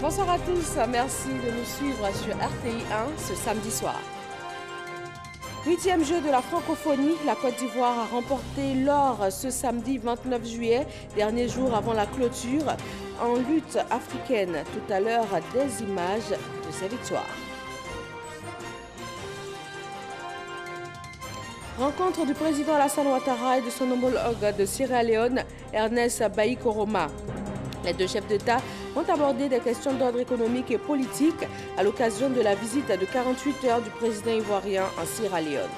Bonsoir à tous, merci de nous suivre sur RTI 1 ce samedi soir. 8e jeu de la francophonie, la Côte d'Ivoire a remporté l'or ce samedi 29 juillet, dernier jour avant la clôture, en lutte africaine. Tout à l'heure, des images de ces victoires. Rencontre du président Alassane Ouattara et de son homologue de Sierra Leone, Ernest Bai Koroma. Les deux chefs d'État ont abordé des questions d'ordre économique et politique à l'occasion de la visite de 48 heures du président ivoirien en Sierra Leone.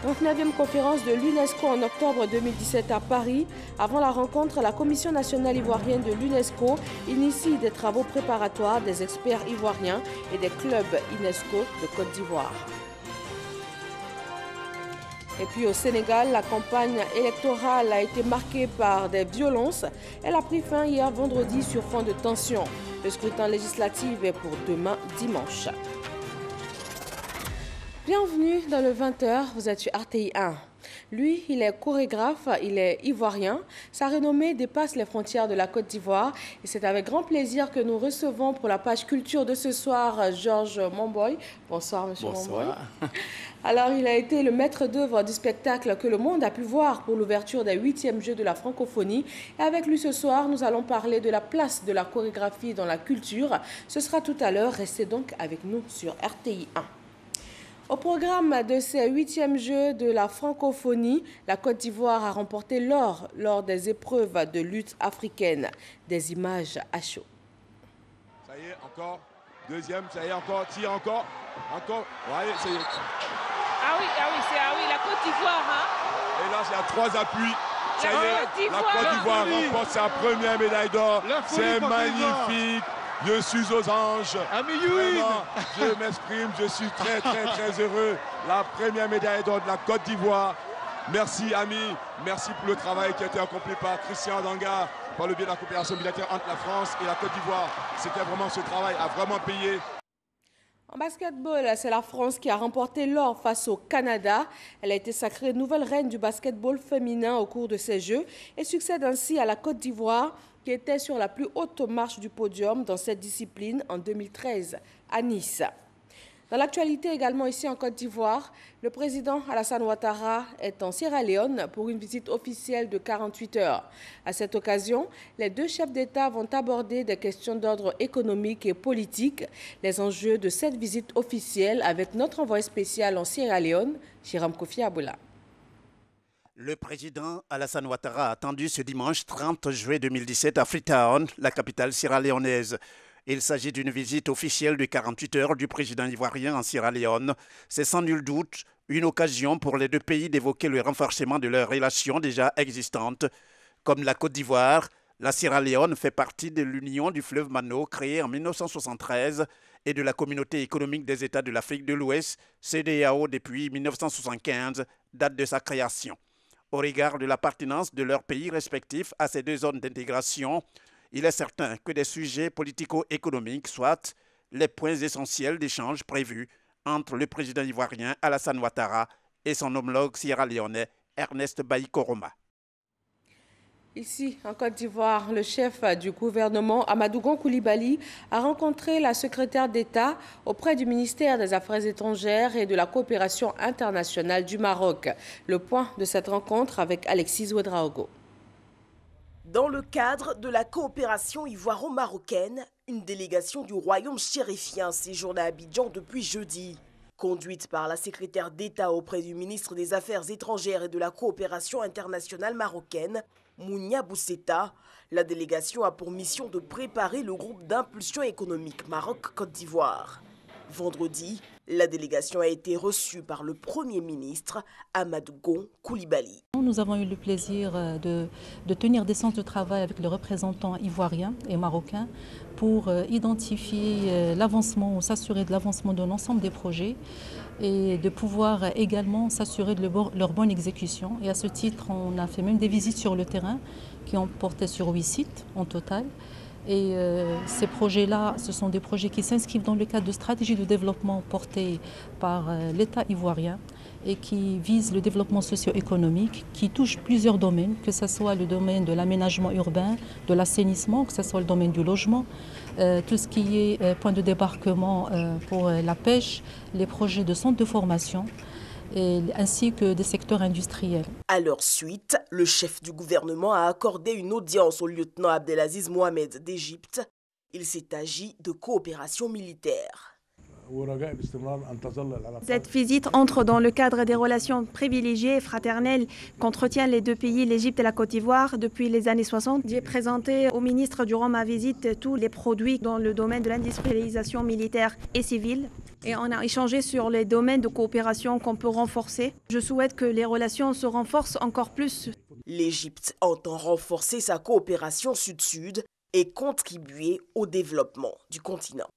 39e conférence de l'UNESCO en octobre 2017 à Paris. Avant la rencontre, la Commission nationale ivoirienne de l'UNESCO initie des travaux préparatoires des experts ivoiriens et des clubs UNESCO de Côte d'Ivoire. Et puis au Sénégal, la campagne électorale a été marquée par des violences. Elle a pris fin hier vendredi sur fond de tension. Le scrutin législatif est pour demain dimanche. Bienvenue dans le 20h, vous êtes sur RTI 1. Lui, il est chorégraphe, il est ivoirien. Sa renommée dépasse les frontières de la Côte d'Ivoire. Et c'est avec grand plaisir que nous recevons pour la page culture de ce soir Georges Momboy. Bonsoir, monsieur Momboy. Alors, il a été le maître d'œuvre du spectacle que le monde a pu voir pour l'ouverture des 8e Jeux de la francophonie. Et avec lui ce soir, nous allons parler de la place de la chorégraphie dans la culture. Ce sera tout à l'heure. Restez donc avec nous sur RTI 1. Au programme de ces 8e Jeux de la francophonie, la Côte d'Ivoire a remporté l'or lors des épreuves de lutte africaine. Des images à chaud. Ça y est, encore. Deuxième, ça y est, encore. Tire encore. Encore. Ouais, ça y est. Ah oui, la Côte d'Ivoire. Hein? Et là, il y a 3 appuis. Ça y est, la Côte d'Ivoire remporte sa première médaille d'or. C'est magnifique. Je suis aux anges. Vraiment, je m'exprime, je suis très heureux. La première médaille d'or de la Côte d'Ivoire. Merci, amis. Merci pour le travail qui a été accompli par Christian Danga, par le biais de la coopération bilatérale entre la France et la Côte d'Ivoire. C'était vraiment ce travail a vraiment payé. En basketball, c'est la France qui a remporté l'or face au Canada. Elle a été sacrée nouvelle reine du basketball féminin au cours de ces Jeux et succède ainsi à la Côte d'Ivoire qui était sur la plus haute marche du podium dans cette discipline en 2013 à Nice. Dans l'actualité également ici en Côte d'Ivoire, le président Alassane Ouattara est en Sierra Leone pour une visite officielle de 48 heures. À cette occasion, les deux chefs d'État vont aborder des questions d'ordre économique et politique, les enjeux de cette visite officielle avec notre envoyé spécial en Sierra Leone, Hiram Kofi Aboula. Le président Alassane Ouattara a attendu ce dimanche 30 juillet 2017 à Freetown, la capitale sierra-léonaise. Il s'agit d'une visite officielle de 48 heures du président ivoirien en Sierra Leone. C'est sans nul doute une occasion pour les deux pays d'évoquer le renforcement de leurs relations déjà existantes. Comme la Côte d'Ivoire, la Sierra Leone fait partie de l'Union du fleuve Mano créée en 1973 et de la Communauté économique des États de l'Afrique de l'Ouest, CEDEAO depuis 1975, date de sa création. Au regard de l'appartenance de leurs pays respectifs à ces deux zones d'intégration, il est certain que des sujets politico-économiques soient les points essentiels d'échange prévus entre le président ivoirien Alassane Ouattara et son homologue sierra-léonais Ernest Bai Koroma. Ici, en Côte d'Ivoire, le chef du gouvernement, Amadou Gon Coulibaly, a rencontré la secrétaire d'État auprès du ministère des Affaires étrangères et de la coopération internationale du Maroc. Le point de cette rencontre avec Alexis Ouedraogo. Dans le cadre de la coopération ivoiro-marocaine, une délégation du royaume chérifien séjourne à Abidjan depuis jeudi. Conduite par la secrétaire d'État auprès du ministre des Affaires étrangères et de la coopération internationale marocaine, Mounia Bousseta, la délégation a pour mission de préparer le groupe d'impulsion économique Maroc-Côte d'Ivoire. Vendredi, la délégation a été reçue par le Premier ministre Amadou Gon Coulibaly. Nous avons eu le plaisir de tenir des séances de travail avec les représentants ivoiriens et marocains pour identifier l'avancement ou s'assurer de l'avancement de l'ensemble des projets et de pouvoir également s'assurer de leur bonne exécution. Et à ce titre, on a fait même des visites sur le terrain qui ont porté sur 8 sites en total. Et ces projets-là, ce sont des projets qui s'inscrivent dans le cadre de stratégies de développement portées par l'État ivoirien et qui vise le développement socio-économique, qui touche plusieurs domaines, que ce soit le domaine de l'aménagement urbain, de l'assainissement, que ce soit le domaine du logement, tout ce qui est point de débarquement pour la pêche, les projets de centres de formation, ainsi que des secteurs industriels. À leur suite, le chef du gouvernement a accordé une audience au lieutenant Abdelaziz Mohamed d'Égypte. Il s'est agi de coopération militaire. Cette visite entre dans le cadre des relations privilégiées et fraternelles qu'entretiennent les deux pays, l'Égypte et la Côte d'Ivoire, depuis les années 60. J'ai présenté au ministre durant ma visite tous les produits dans le domaine de l'industrialisation militaire et civile. Et on a échangé sur les domaines de coopération qu'on peut renforcer. Je souhaite que les relations se renforcent encore plus. L'Égypte entend renforcer sa coopération sud-sud et contribuer au développement du continent.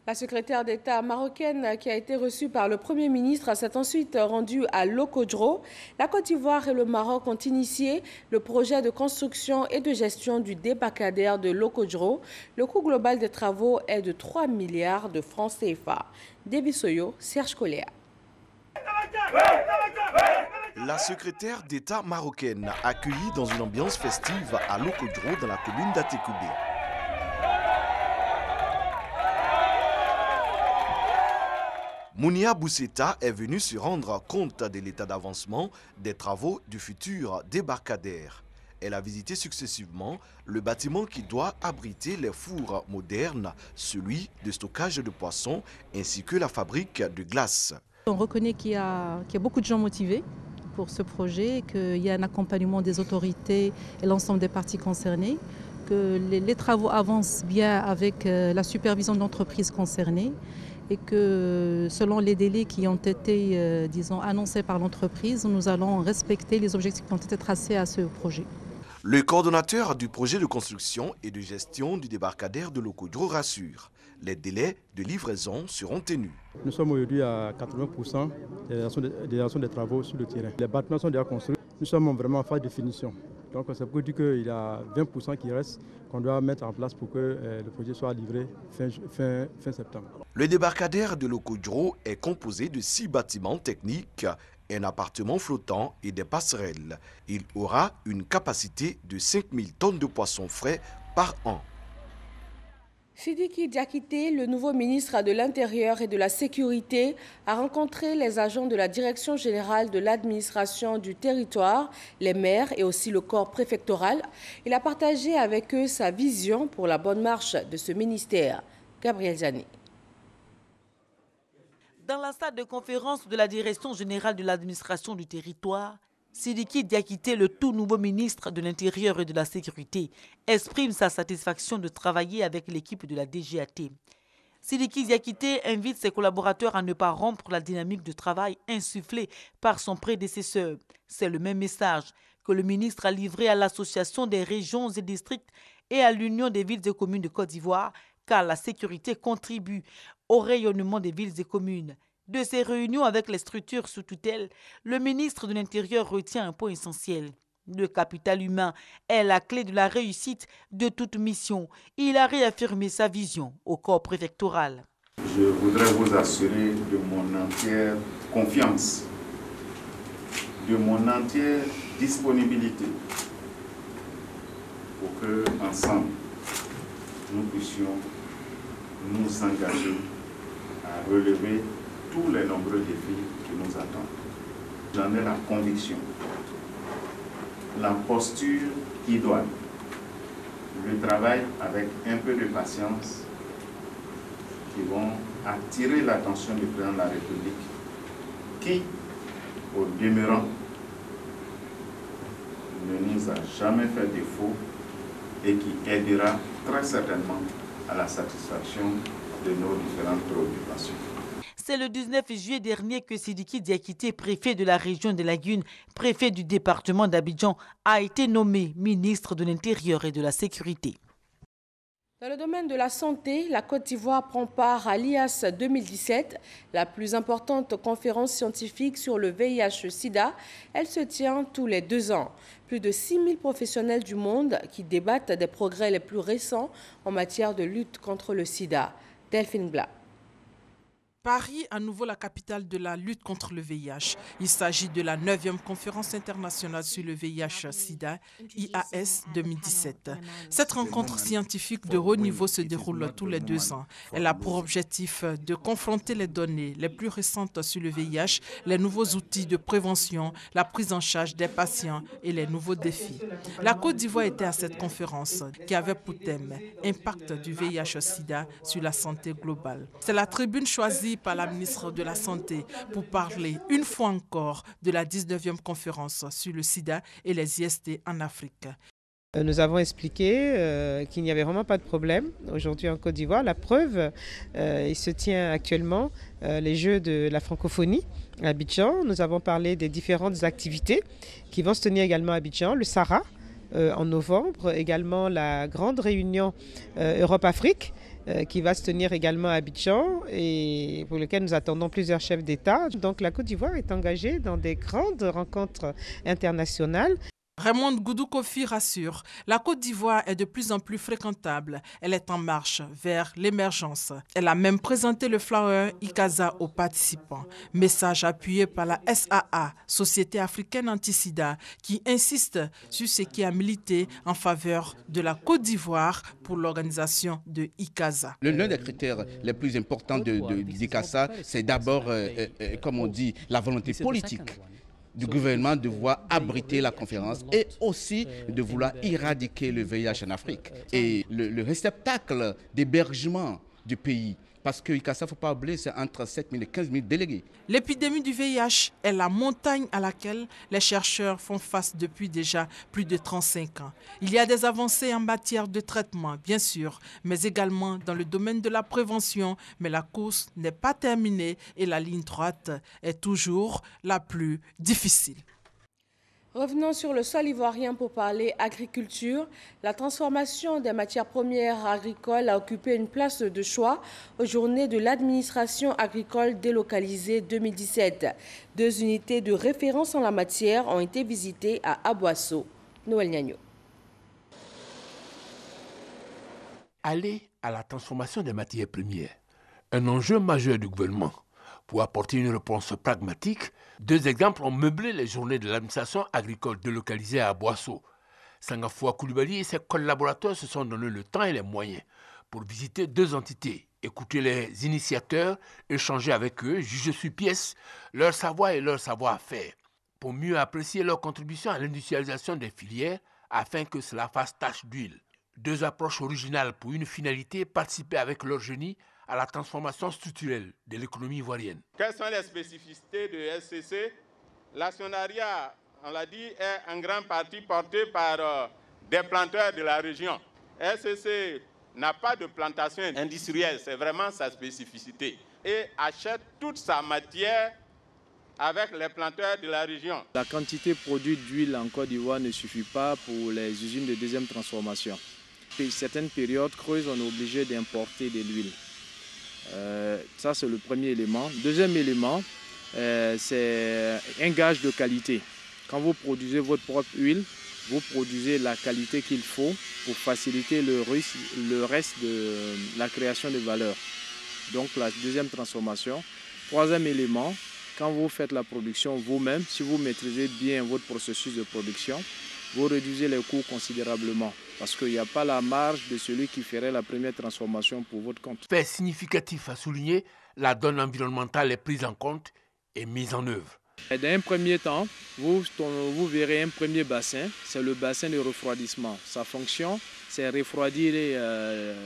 La secrétaire d'État marocaine qui a été reçue par le Premier ministre s'est ensuite rendue à Locodro. La Côte d'Ivoire et le Maroc ont initié le projet de construction et de gestion du débarcadère de Locodro. Le coût global des travaux est de 3 milliards de francs CFA. Debisoyo, Serge Coléa. La secrétaire d'État marocaine accueillie dans une ambiance festive à Locodro dans la commune d'Atekoubé. Mounia Bousseta est venue se rendre compte de l'état d'avancement des travaux du futur débarcadère. Elle a visité successivement le bâtiment qui doit abriter les fours modernes, celui de stockage de poissons ainsi que la fabrique de glace. On reconnaît qu'il y a beaucoup de gens motivés pour ce projet, qu'il y a un accompagnement des autorités et l'ensemble des parties concernées, que les travaux avancent bien avec la supervision de l'entreprise concernée et que selon les délais qui ont été annoncés par l'entreprise, nous allons respecter les objectifs qui ont été tracés à ce projet. Le coordonnateur du projet de construction et de gestion du débarcadère de Locodro rassure. Les délais de livraison seront tenus. Nous sommes aujourd'hui à 80% des travaux sur le terrain. Les bâtiments sont déjà construits. Nous sommes vraiment en phase de finition. Donc c'est pour dire qu'il y a 20% qui restent qu'on doit mettre en place pour que le projet soit livré fin septembre. Le débarcadère de Locodro est composé de 6 bâtiments techniques, un appartement flottant et des passerelles. Il aura une capacité de 5000 tonnes de poissons frais par an. Sidiki Diakité, le nouveau ministre de l'Intérieur et de la Sécurité, a rencontré les agents de la Direction générale de l'administration du territoire, les maires et aussi le corps préfectoral. Il a partagé avec eux sa vision pour la bonne marche de ce ministère. Gabriel Zani. Dans la salle de conférence de la Direction générale de l'administration du territoire, Sidiki Diakité, le tout nouveau ministre de l'Intérieur et de la Sécurité, exprime sa satisfaction de travailler avec l'équipe de la DGAT. Sidiki Diakité invite ses collaborateurs à ne pas rompre la dynamique de travail insufflée par son prédécesseur. C'est le même message que le ministre a livré à l'Association des régions et districts et à l'Union des villes et communes de Côte d'Ivoire, car la sécurité contribue au rayonnement des villes et communes. De ces réunions avec les structures sous tutelle, le ministre de l'Intérieur retient un point essentiel. Le capital humain est la clé de la réussite de toute mission. Il a réaffirmé sa vision au corps préfectoral. Je voudrais vous assurer de mon entière confiance, de mon entière disponibilité pour que, ensemble, nous puissions nous engager à relever tous les nombreux défis qui nous attendent. J'en ai la conviction, la posture idoine, le travail avec un peu de patience qui vont attirer l'attention du président de la République qui, au demeurant, ne nous a jamais fait défaut et qui aidera très certainement à la satisfaction de nos différentes préoccupations. C'est le 19 juillet dernier que Sidiki Diakité, préfet de la région des Lagunes, préfet du département d'Abidjan, a été nommé ministre de l'Intérieur et de la Sécurité. Dans le domaine de la santé, la Côte d'Ivoire prend part à l'IAS 2017, la plus importante conférence scientifique sur le VIH-Sida. Elle se tient tous les 2 ans. Plus de 6000 professionnels du monde qui débattent des progrès les plus récents en matière de lutte contre le sida. Delphine Blas. Paris, à nouveau la capitale de la lutte contre le VIH. Il s'agit de la 9e conférence internationale sur le VIH-Sida, IAS 2017. Cette rencontre scientifique de haut niveau se déroule tous les 2 ans. Elle a pour objectif de confronter les données les plus récentes sur le VIH, les nouveaux outils de prévention, la prise en charge des patients et les nouveaux défis. La Côte d'Ivoire était à cette conférence qui avait pour thème « Impact du VIH-Sida sur la santé globale ». C'est la tribune choisie par la ministre de la Santé pour parler une fois encore de la 19e conférence sur le sida et les IST en Afrique. Nous avons expliqué qu'il n'y avait vraiment pas de problème aujourd'hui en Côte d'Ivoire. La preuve, il se tient actuellement les Jeux de la francophonie à Abidjan. Nous avons parlé des différentes activités qui vont se tenir également à Abidjan, le Sahara en novembre, également la grande réunion Europe-Afrique qui va se tenir également à Abidjan et pour lequel nous attendons plusieurs chefs d'État. Donc la Côte d'Ivoire est engagée dans des grandes rencontres internationales. Raymond Goudou Kofi rassure, la Côte d'Ivoire est de plus en plus fréquentable. Elle est en marche vers l'émergence. Elle a même présenté le Flower ICASA aux participants. Message appuyé par la SAA, Société africaine anti-sida, qui insiste sur ce qui a milité en faveur de la Côte d'Ivoire pour l'organisation de ICASA. L'un des critères les plus importants de l'ICASA, c'est d'abord, comme on dit, la volonté politique du gouvernement de vouloir abriter la conférence et aussi de vouloir éradiquer le VIH en Afrique. Et le réceptacle d'hébergement du pays, parce que ICASA, il ne faut pas oublier, c'est entre 7 000 et 15 000 délégués. L'épidémie du VIH est la montagne à laquelle les chercheurs font face depuis déjà plus de 35 ans. Il y a des avancées en matière de traitement, bien sûr, mais également dans le domaine de la prévention. Mais la course n'est pas terminée et la ligne droite est toujours la plus difficile. Revenons sur le sol ivoirien pour parler agriculture. La transformation des matières premières agricoles a occupé une place de choix aux journées de l'administration agricole délocalisée 2017. 2 unités de référence en la matière ont été visitées à Aboasso. Noël Niagno. Aller à la transformation des matières premières, un enjeu majeur du gouvernement. Pour apporter une réponse pragmatique, 2 exemples ont meublé les journées de l'administration agricole délocalisée à Aboasso. Sangafoua Koulibaly et ses collaborateurs se sont donné le temps et les moyens pour visiter 2 entités, écouter les initiateurs, échanger avec eux, juger sur pièce leur savoir et leur savoir-faire, pour mieux apprécier leur contribution à l'industrialisation des filières afin que cela fasse tache d'huile. 2 approches originales pour une finalité, participer avec leur génie à la transformation structurelle de l'économie ivoirienne. Quelles sont les spécificités de SCC? L'actionnariat, on l'a dit, est en grande partie porté par des planteurs de la région. SCC n'a pas de plantation industrielle, c'est vraiment sa spécificité. Et achète toute sa matière avec les planteurs de la région. La quantité produite d'huile en Côte d'Ivoire ne suffit pas pour les usines de deuxième transformation. Pour certaines périodes creuses, on est obligé d'importer de l'huile. Ça, c'est le premier élément. Deuxième élément, c'est un gage de qualité. Quand vous produisez votre propre huile, vous produisez la qualité qu'il faut pour faciliter le reste de la création de valeur. Donc, la deuxième transformation. Troisième élément, quand vous faites la production vous-même, si vous maîtrisez bien votre processus de production, vous réduisez les coûts considérablement parce qu'il n'y a pas la marge de celui qui ferait la première transformation pour votre compte. Fait significatif à souligner, la donne environnementale est prise en compte et mise en œuvre. Dans un premier temps, vous verrez un premier bassin, c'est le bassin de refroidissement. Sa fonction, c'est refroidir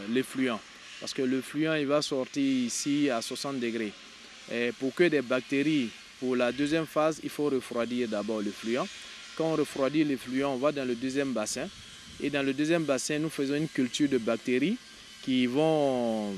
les fluents parce que le fluent il va sortir ici à 60 degrés. Et pour que des bactéries, pour la deuxième phase, il faut refroidir d'abord le fluent. Quand on refroidit les fluents, on va dans le deuxième bassin. Et dans le deuxième bassin, nous faisons une culture de bactéries qui vont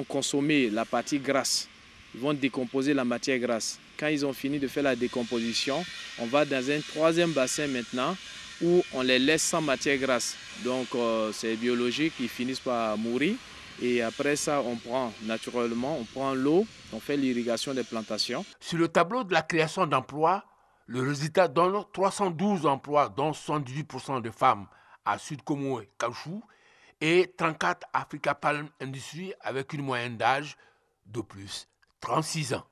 consommer la partie grasse. Ils vont décomposer la matière grasse. Quand ils ont fini de faire la décomposition, on va dans un troisième bassin maintenant où on les laisse sans matière grasse. Donc c'est biologique, ils finissent par mourir. Et après ça, on prend naturellement, on prend l'eau, on fait l'irrigation des plantations. Sur le tableau de la création d'emplois, le résultat donne 312 emplois, dont 78% de femmes à Sud Como et Kaohsiung et 34 Africa Palm Industries avec une moyenne d'âge de plus 36 ans.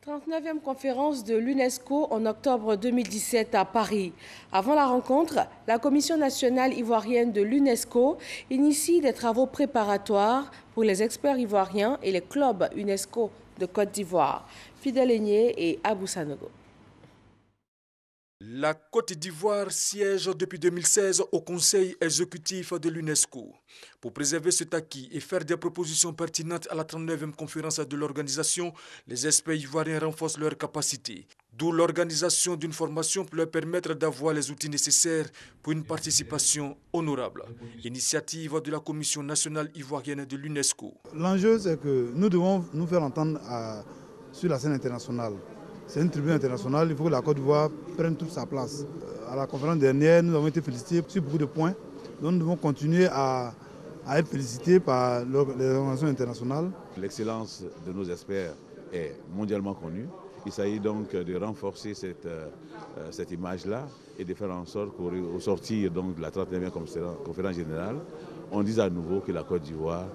39e conférence de l'UNESCO en octobre 2017 à Paris. Avant la rencontre, la Commission nationale ivoirienne de l'UNESCO initie des travaux préparatoires pour les experts ivoiriens et les clubs UNESCO de Côte d'Ivoire. Fidèle Aigné et Abou Sanogo. La Côte d'Ivoire siège depuis 2016 au Conseil exécutif de l'UNESCO. Pour préserver cet acquis et faire des propositions pertinentes à la 39e conférence de l'organisation, les experts ivoiriens renforcent leurs capacités. D'où l'organisation d'une formation pour leur permettre d'avoir les outils nécessaires pour une participation honorable. Initiative de la Commission nationale ivoirienne de l'UNESCO. L'enjeu, c'est que nous devons nous faire entendre sur la scène internationale. C'est une tribune internationale, il faut que la Côte d'Ivoire prenne toute sa place. À la conférence dernière, nous avons été félicités sur beaucoup de points. Donc nous devons continuer à être félicités par les organisations internationales. L'excellence de nos experts est mondialement connue. Il s'agit donc de renforcer cette image-là et de faire en sorte qu'au sortir donc, de la 39e conférence générale, on dise à nouveau que la Côte d'Ivoire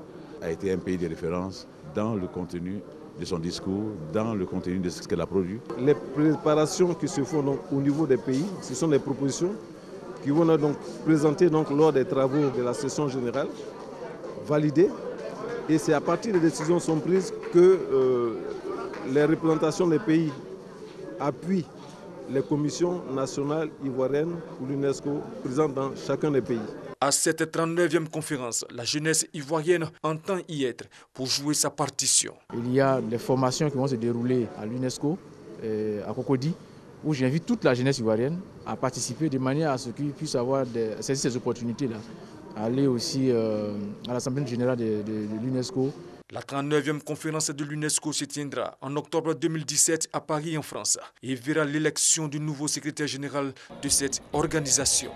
a été un pays de référence dans le contenu de son discours, dans le contenu de ce qu'elle a produit. Les préparations qui se font donc, au niveau des pays, ce sont les propositions qui vont donc présenter donc, lors des travaux de la session générale, validées. Et c'est à partir des décisions sont prises que les représentations des pays appuient les commissions nationales ivoiriennes pour l'UNESCO présentes dans chacun des pays. À cette 39e conférence, la jeunesse ivoirienne entend y être pour jouer sa partition. Il y a des formations qui vont se dérouler à l'UNESCO, à Cocody, où j'invite toute la jeunesse ivoirienne à participer de manière à ce qu'ils puissent avoir saisir ces opportunités-là. Aller aussi à l'Assemblée générale de l'UNESCO. La 39e conférence de l'UNESCO se tiendra en octobre 2017 à Paris en France et verra l'élection du nouveau secrétaire général de cette organisation.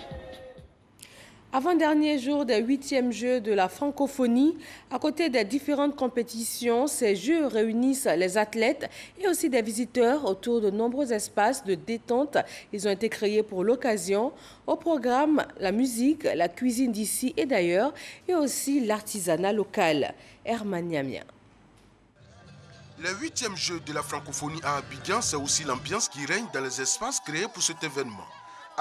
Avant-dernier jour des 8e Jeux de la francophonie, à côté des différentes compétitions, ces Jeux réunissent les athlètes et aussi des visiteurs autour de nombreux espaces de détente. Ils ont été créés pour l'occasion. Au programme, la musique, la cuisine d'ici et d'ailleurs, et aussi l'artisanat local. Herman Niamia. Les 8e Jeux de la francophonie à Abidjan, c'est aussi l'ambiance qui règne dans les espaces créés pour cet événement.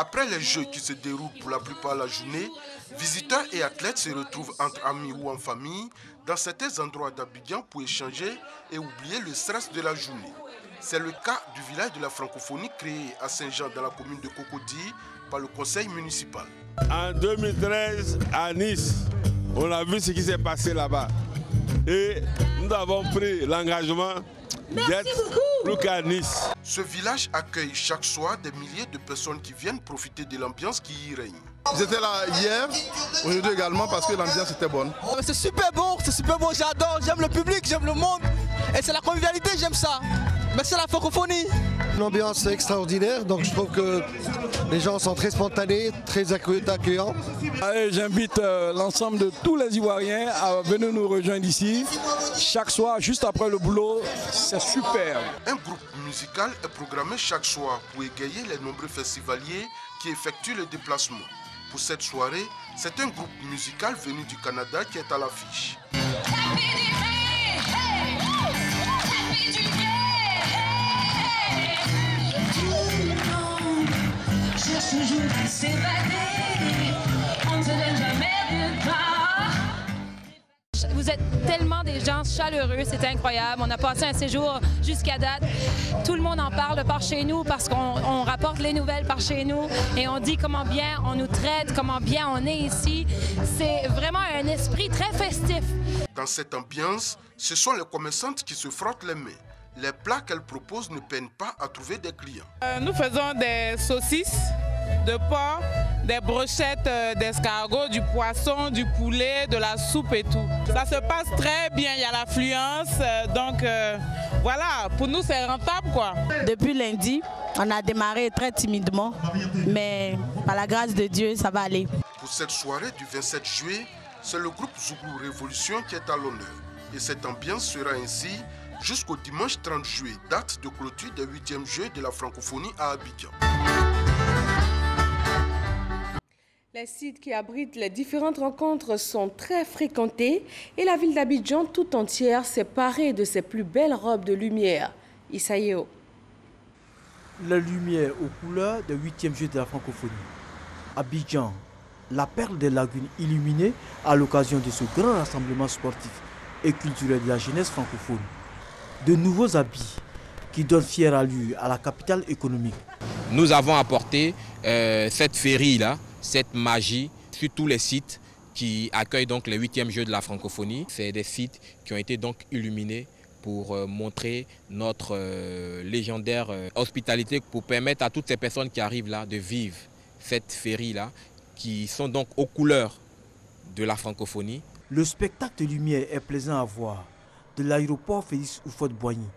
Après les Jeux qui se déroulent pour la plupart la journée, visiteurs et athlètes se retrouvent entre amis ou en famille dans certains endroits d'Abidjan pour échanger et oublier le stress de la journée. C'est le cas du village de la francophonie créé à Saint-Jean dans la commune de Cocody par le conseil municipal. En 2013, à Nice, on a vu ce qui s'est passé là-bas. Et nous avons pris l'engagement d'être plus qu'à Nice. Ce village accueille chaque soir des milliers de personnes qui viennent profiter de l'ambiance qui y règne. J'étais là hier, aujourd'hui également parce que l'ambiance était bonne. C'est super bon, j'adore, j'aime le public, j'aime le monde. Et c'est la convivialité, j'aime ça. Mais c'est la francophonie. L'ambiance est extraordinaire, donc je trouve que les gens sont très spontanés, très accueillants. J'invite l'ensemble de tous les Ivoiriens à venir nous rejoindre ici. Chaque soir, juste après le boulot, c'est super. Un groupe musical est programmé chaque soir pour égayer les nombreux festivaliers qui effectuent le déplacement. Pour cette soirée, c'est un groupe musical venu du Canada qui est à l'affiche. Vous êtes tellement des gens chaleureux, c'est incroyable. On a passé un séjour jusqu'à date. Tout le monde en parle par chez nous parce qu'on rapporte les nouvelles par chez nous et on dit comment bien on nous traite, comment bien on est ici. C'est vraiment un esprit très festif. Dans cette ambiance, ce sont les commerçantes qui se frottent les mains. Les plats qu'elles proposent ne peinent pas à trouver des clients. Nous faisons des saucisses de porc, des brochettes d'escargot, du poisson, du poulet, de la soupe et tout. Ça se passe très bien, il y a l'affluence, donc voilà, pour nous c'est rentable quoi. Depuis lundi, on a démarré très timidement, mais par la grâce de Dieu, ça va aller. Pour cette soirée du 27 juillet, c'est le groupe Zouglou Révolution qui est à l'honneur. Et cette ambiance sera ainsi jusqu'au dimanche 30 juillet, date de clôture des 8e Jeux de la francophonie à Abidjan. Les sites qui abritent les différentes rencontres sont très fréquentés et la ville d'Abidjan tout entière s'est parée de ses plus belles robes de lumière. Isaïo. La lumière aux couleurs des 8e Jeux de la francophonie. Abidjan, la perle des lagunes illuminée à l'occasion de ce grand rassemblement sportif et culturel de la jeunesse francophone. De nouveaux habits qui donnent fière allure à la capitale économique. Nous avons apporté cette féerie-là, cette magie sur tous les sites qui accueillent donc les 8e Jeux de la francophonie. C'est des sites qui ont été donc illuminés pour montrer notre légendaire hospitalité, pour permettre à toutes ces personnes qui arrivent là de vivre cette féerie-là, qui sont donc aux couleurs de la francophonie. Le spectacle de lumière est plaisant à voir, de l'aéroport Félix Houphouët-Boigny,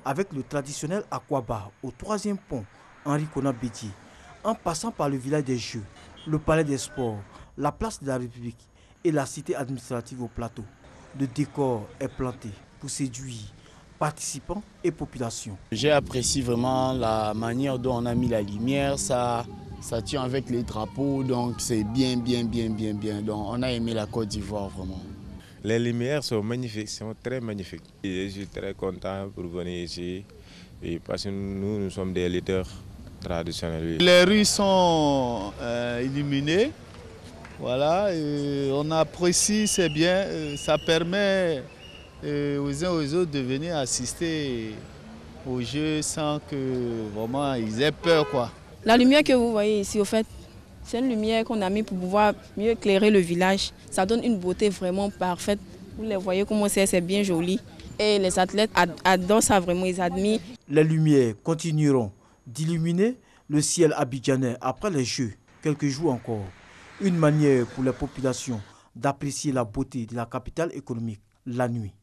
avec le traditionnel Aquaba au 3e pont Henri Konan Bédié, en passant par le village des Jeux, le palais des sports, la place de la République et la cité administrative au plateau. Le décor est planté pour séduire participants et population. J'ai apprécié vraiment la manière dont on a mis la lumière, ça tient avec les drapeaux, donc c'est bien. Donc on a aimé la Côte d'Ivoire vraiment. Les lumières sont magnifiques, sont très magnifiques. Et je suis très content pour venir ici parce que nous sommes des leaders traditionnels. Les rues sont illuminées, voilà, on apprécie, c'est bien, ça permet aux uns aux autres de venir assister aux jeux sans que vraiment ils aient peur, quoi. La lumière que vous voyez ici, au fait, c'est une lumière qu'on a mis pour pouvoir mieux éclairer le village. Ça donne une beauté vraiment parfaite. Vous les voyez comment c'est bien joli. Et les athlètes adorent ça vraiment, ils admirent. Les lumières continueront d'illuminer le ciel abidjanais après les Jeux, quelques jours encore. Une manière pour les populations d'apprécier la beauté de la capitale économique la nuit.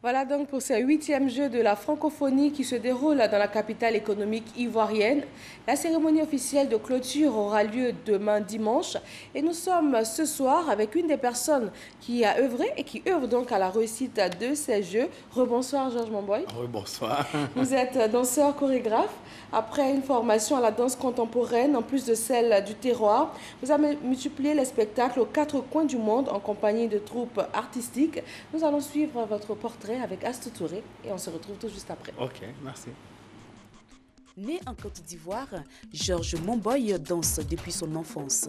Voilà donc pour ces 8e Jeux de la francophonie qui se déroulent dans la capitale économique ivoirienne. La cérémonie officielle de clôture aura lieu demain dimanche et nous sommes ce soir avec une des personnes qui a œuvré et qui œuvre donc à la réussite de ces Jeux. Rebonsoir Georges Momboy. Rebonsoir. Vous êtes danseur chorégraphe. Après une formation à la danse contemporaine, en plus de celle du terroir, vous avez multiplié les spectacles aux 4 coins du monde en compagnie de troupes artistiques. Nous allons suivre votre portrait avec Astou Touré et on se retrouve tout juste après. Ok, merci. Né en Côte d'Ivoire, Georges Momboy danse depuis son enfance.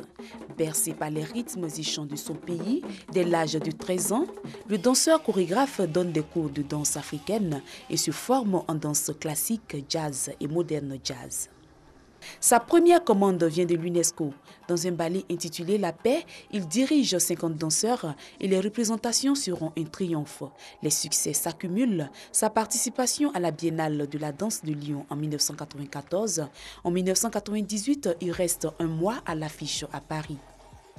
Bercé par les rythmes et chants de son pays, dès l'âge de 13 ans, le danseur chorégraphe donne des cours de danse africaine et se forme en danse classique, jazz et moderne jazz. Sa première commande vient de l'UNESCO. Dans un ballet intitulé La Paix, il dirige 50 danseurs et les représentations seront un triomphe. Les succès s'accumulent. Sa participation à la Biennale de la danse de Lyon en 1994. En 1998, il reste un mois à l'affiche à Paris.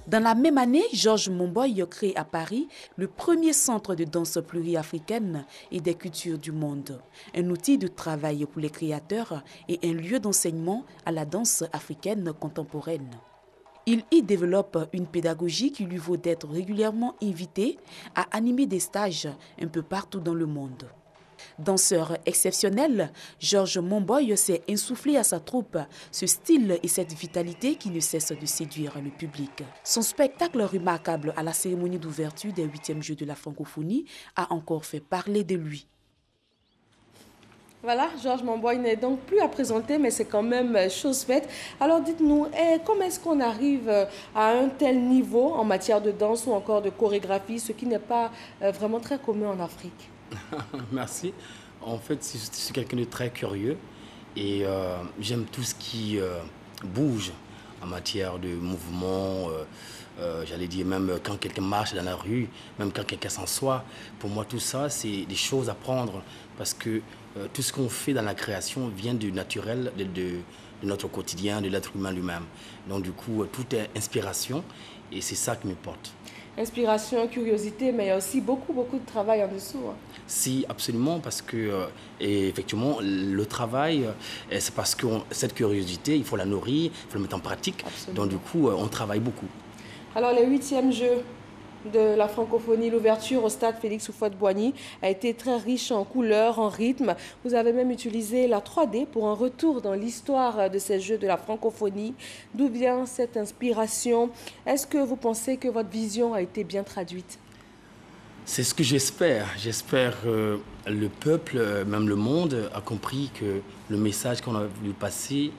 Dans la même année, Georges Momboy crée à Paris le premier centre de danse pluriafricaine et des cultures du monde, un outil de travail pour les créateurs et un lieu d'enseignement à la danse africaine contemporaine. Il y développe une pédagogie qui lui vaut d'être régulièrement invité à animer des stages un peu partout dans le monde. Danseur exceptionnel, Georges Momboy s'est insufflé à sa troupe ce style et cette vitalité qui ne cesse de séduire le public. Son spectacle remarquable à la cérémonie d'ouverture des 8e Jeux de la francophonie a encore fait parler de lui. Voilà, Georges Momboy n'est donc plus à présenter, mais c'est quand même chose faite. Alors dites-nous, comment est-ce qu'on arrive à un tel niveau en matière de danse ou encore de chorégraphie, ce qui n'est pas vraiment très commun en Afrique? Merci. En fait, je suis quelqu'un de très curieux et j'aime tout ce qui bouge en matière de mouvement. J'allais dire même quand quelqu'un marche dans la rue, même quand quelqu'un s'assoit. Pour moi, tout ça, c'est des choses à prendre parce que tout ce qu'on fait dans la création vient du naturel, de notre quotidien, de l'être humain lui-même. Donc du coup, tout est inspiration et c'est ça qui me porte. Inspiration, curiosité, mais il y a aussi beaucoup de travail en dessous. Hein. Si, absolument, parce que, et effectivement, le travail, c'est parce que cette curiosité, il faut la nourrir, il faut la mettre en pratique. Absolument. Donc, du coup, on travaille beaucoup. Alors, les 8e Jeux de la francophonie, l'ouverture au stade Félix Houphouët-Boigny a été très riche en couleurs, en rythme. Vous avez même utilisé la 3D pour un retour dans l'histoire de ces Jeux de la francophonie. D'où vient cette inspiration? Est-ce que vous pensez que votre vision a été bien traduite? C'est ce que j'espère. J'espère que le peuple, même le monde, a compris que le message qu'on a voulu passer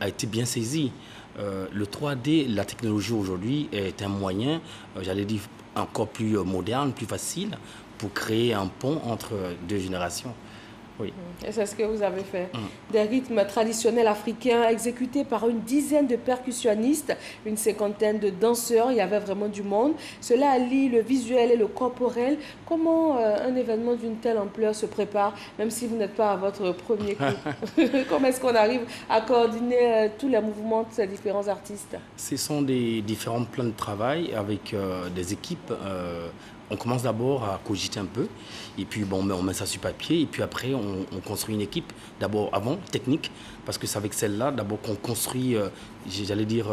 a été bien saisi. Le 3D, la technologie aujourd'hui est un moyen, j'allais dire, encore plus moderne, plus facile pour créer un pont entre deux générations. Oui. Et c'est ce que vous avez fait. Des rythmes traditionnels africains exécutés par une dizaine de percussionnistes, une cinquantaine de danseurs, il y avait vraiment du monde. Cela allie le visuel et le corporel. Comment un événement d'une telle ampleur se prépare, même si vous n'êtes pas à votre premier coup? Comment est-ce qu'on arrive à coordonner tous les mouvements de ces différents artistes? Ce sont des différents plans de travail avec des équipes. On commence d'abord à cogiter un peu, et puis bon, on met ça sur papier, et puis après on construit une équipe, d'abord avant, technique, parce que c'est avec celle-là d'abord qu'on construit, j'allais dire,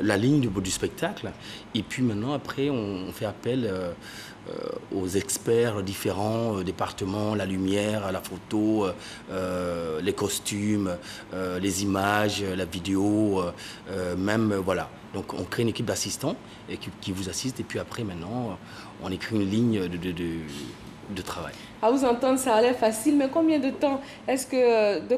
la ligne du spectacle, et puis maintenant après on fait appel aux experts différents départements, la lumière, la photo, les costumes, les images, la vidéo, même voilà. Donc on crée une équipe d'assistants qui vous assiste, et puis après maintenant on écrit une ligne de travail. À vous entendre, ça a l'air facile, mais combien de temps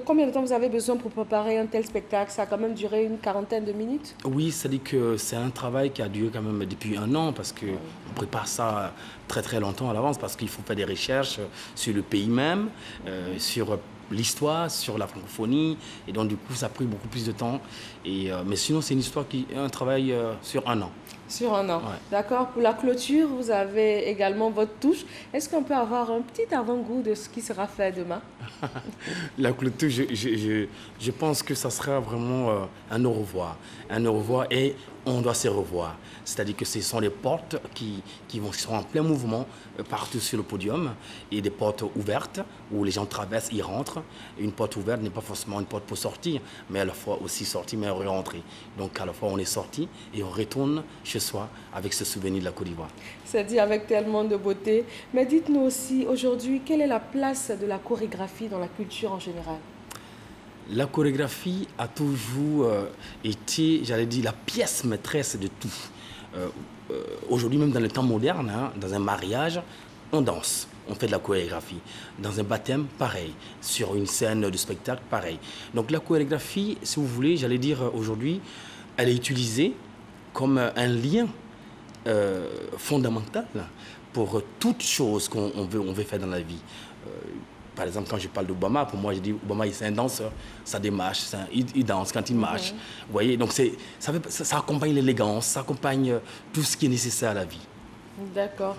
combien de temps vous avez besoin pour préparer un tel spectacle? Ça a quand même duré une quarantaine de minutes? Oui, c'est-à-dire que c'est un travail qui a duré quand même depuis un an, parce qu'on prépare ça très très longtemps à l'avance, parce qu'il faut faire des recherches sur le pays même, sur l'histoire, sur la francophonie, et donc du coup ça a pris beaucoup plus de temps. Mais sinon c'est une histoire un travail sur un an. Sur un an, ouais. D'accord. Pour la clôture, vous avez également votre touche. Est-ce qu'on peut avoir un petit avant-goût de ce qui sera fait demain? La clôture, je pense que ça sera vraiment un au revoir. Un au revoir, et on doit se revoir. C'est-à-dire que ce sont les portes qui seront en plein mouvement partout sur le podium, et des portes ouvertes où les gens traversent, ils rentrent. Une porte ouverte n'est pas forcément une porte pour sortir, mais à la fois aussi sortir, mais rentrer. Donc à la fois on est sorti et on retourne chez soi avec ce souvenir de la Côte d'Ivoire. C'est dit avec tellement de beauté. Mais dites-nous aussi aujourd'hui, quelle est la place de la chorégraphie dans la culture en général? La chorégraphie a toujours été, j'allais dire, la pièce maîtresse de tout. Aujourd'hui, même dans le temps moderne, dans un mariage, on danse, on fait de la chorégraphie. Dans un baptême, pareil. Sur une scène de spectacle, pareil. Donc la chorégraphie, si vous voulez, j'allais dire aujourd'hui, elle est utilisée comme un lien fondamental pour toute chose qu'on veut faire dans la vie. Par exemple, quand je parle d'Obama, pour moi, je dis Obama, c'est un danseur, ça démarche, il danse quand il marche. Vous voyez, donc ça accompagne l'élégance, ça accompagne tout ce qui est nécessaire à la vie. D'accord.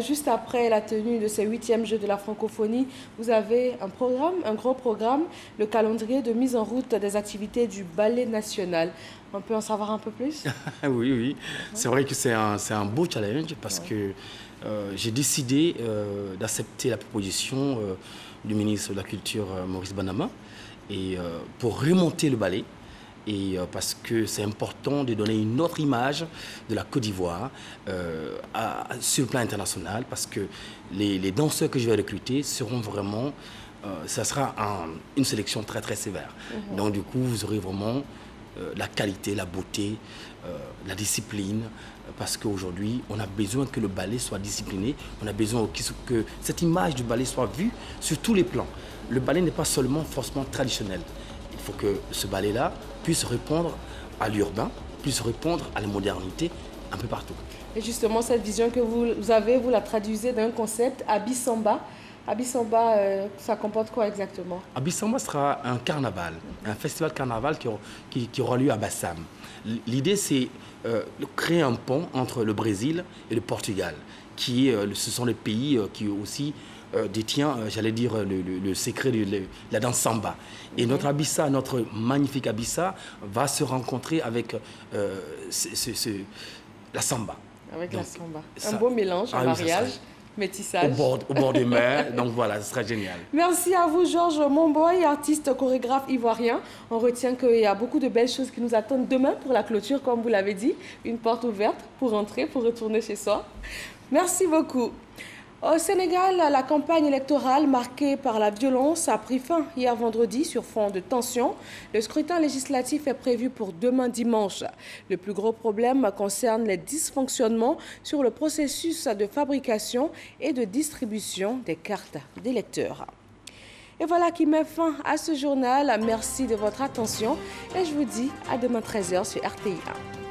Juste après la tenue de ces 8e Jeux de la francophonie, vous avez un programme, un gros programme, le calendrier de mise en route des activités du Ballet national. On peut en savoir un peu plus? Oui, oui. C'est vrai que c'est un beau challenge, parce que j'ai décidé d'accepter la proposition du ministre de la Culture, Maurice Banama, et pour remonter le ballet. Et parce que c'est important de donner une autre image de la Côte d'Ivoire sur le plan international, parce que les danseurs que je vais recruter seront vraiment, ça sera une sélection très très sévère. Donc du coup, vous aurez vraiment la qualité, la beauté, la discipline, parce qu'aujourd'hui, on a besoin que le ballet soit discipliné, on a besoin que cette image du ballet soit vue sur tous les plans. Le ballet n'est pas seulement forcément traditionnel. Il faut que ce ballet-là puisse répondre à l'urbain, puisse répondre à la modernité un peu partout. Et justement, cette vision que vous avez, vous la traduisez d'un concept, Abisamba. Abisamba, ça comporte quoi exactement? Abisamba sera un carnaval, un festival carnaval qui aura lieu à Bassam. L'idée, c'est de créer un pont entre le Brésil et le Portugal, ce sont les pays qui aussi détient, j'allais dire, le secret de la danse samba. Et notre Abissa, notre magnifique Abissa, va se rencontrer avec la samba. Avec donc, la samba. Un beau mélange, un mariage. Métissage. Au bord des mers. Donc voilà, ce serait génial. Merci à vous, Georges Momboy, artiste chorégraphe ivoirien. On retient qu'il y a beaucoup de belles choses qui nous attendent demain pour la clôture, comme vous l'avez dit. Une porte ouverte pour entrer, pour retourner chez soi. Merci beaucoup. Au Sénégal, la campagne électorale marquée par la violence a pris fin hier vendredi sur fond de tension. Le scrutin législatif est prévu pour demain dimanche. Le plus gros problème concerne les dysfonctionnements sur le processus de fabrication et de distribution des cartes d'électeurs. Et voilà qui met fin à ce journal. Merci de votre attention et je vous dis à demain 13h sur RTI1.